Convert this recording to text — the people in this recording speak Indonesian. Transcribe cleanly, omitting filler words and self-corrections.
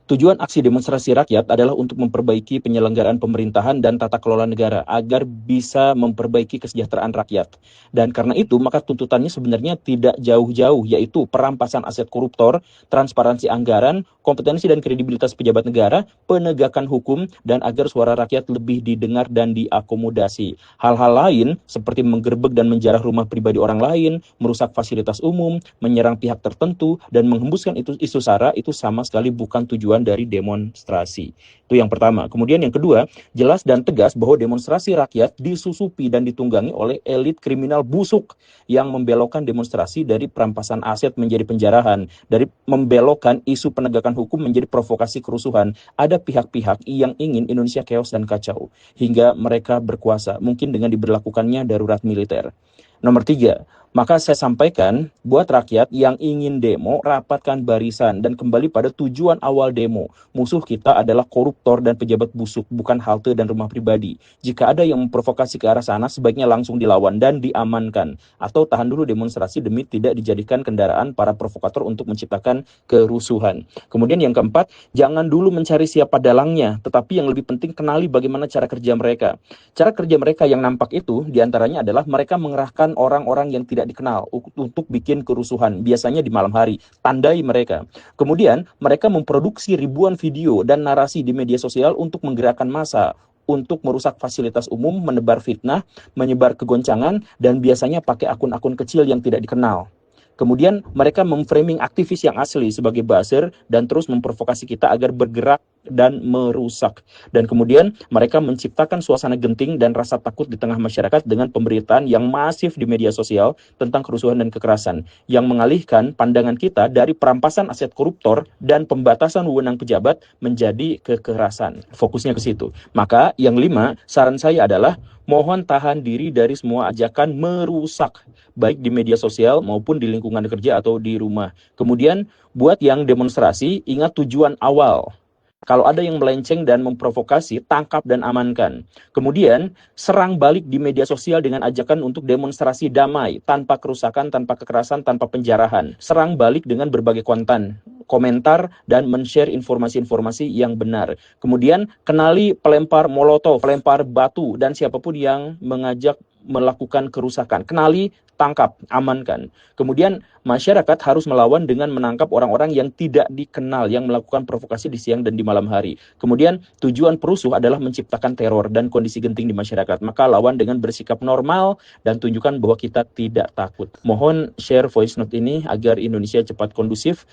Tujuan aksi demonstrasi rakyat adalah untuk memperbaiki penyelenggaraan pemerintahan dan tata kelola negara agar bisa memperbaiki kesejahteraan rakyat. Dan karena itu, maka tuntutannya sebenarnya tidak jauh-jauh, yaitu perampasan aset koruptor, transparansi anggaran, kompetensi dan kredibilitas pejabat negara, penegakan hukum, dan agar suara rakyat lebih didengar dan diakomodasi. Hal-hal lain seperti menggerbek dan menjarah rumah pribadi orang lain, merusak fasilitas umum, menyerang pihak tertentu, dan menghembuskan isu sara itu sama sekali bukan tujuan dari demonstrasi. Itu yang pertama. Kemudian yang kedua, jelas dan tegas bahwa demonstrasi rakyat disusupi dan ditunggangi oleh elit kriminal busuk yang membelokkan demonstrasi dari perampasan aset menjadi penjarahan, dari membelokkan isu penegakan hukum menjadi provokasi kerusuhan. Ada pihak-pihak yang ingin Indonesia chaos dan kacau hingga mereka berkuasa, mungkin dengan diberlakukannya darurat militer. Nomor 3, maka saya sampaikan buat rakyat yang ingin demo, rapatkan barisan dan kembali pada tujuan awal demo. Musuh kita adalah koruptor dan pejabat busuk, bukan halte dan rumah pribadi. Jika ada yang memprovokasi ke arah sana, sebaiknya langsung dilawan dan diamankan. Atau tahan dulu demonstrasi demi tidak dijadikan kendaraan para provokator untuk menciptakan kerusuhan. Kemudian yang keempat, jangan dulu mencari siapa dalangnya, tetapi yang lebih penting kenali bagaimana cara kerja mereka. Cara kerja mereka yang nampak itu diantaranya adalah mereka mengerahkan orang-orang yang tidak dikenal untuk bikin kerusuhan, biasanya di malam hari. Tandai mereka. Kemudian mereka memproduksi ribuan video dan narasi di media sosial untuk menggerakkan massa, untuk merusak fasilitas umum, menebar fitnah, menyebar kegoncangan, dan biasanya pakai akun-akun kecil yang tidak dikenal. Kemudian mereka memframing aktivis yang asli sebagai buzzer dan terus memprovokasi kita agar bergerak dan merusak. Dan kemudian mereka menciptakan suasana genting dan rasa takut di tengah masyarakat dengan pemberitaan yang masif di media sosial tentang kerusuhan dan kekerasan, yang mengalihkan pandangan kita dari perampasan aset koruptor dan pembatasan wewenang pejabat menjadi kekerasan. Fokusnya ke situ. Maka yang 5, saran saya adalah mohon tahan diri dari semua ajakan merusak, baik di media sosial maupun di lingkungan kerja atau di rumah. Kemudian, buat yang demonstrasi, ingat tujuan awal. Kalau ada yang melenceng dan memprovokasi, tangkap dan amankan. Kemudian, serang balik di media sosial dengan ajakan untuk demonstrasi damai, tanpa kerusakan, tanpa kekerasan, tanpa penjarahan. Serang balik dengan berbagai konten, komentar, dan men-share informasi-informasi yang benar. Kemudian, kenali pelempar molotov, pelempar batu, dan siapapun yang mengajak melakukan kerusakan. Kenali, tangkap, amankan. Kemudian masyarakat harus melawan dengan menangkap orang-orang yang tidak dikenal, yang melakukan provokasi di siang dan di malam hari. Kemudian tujuan perusuh adalah menciptakan teror dan kondisi genting di masyarakat. Maka lawan dengan bersikap normal dan tunjukkan bahwa kita tidak takut. Mohon share voice note ini agar Indonesia cepat kondusif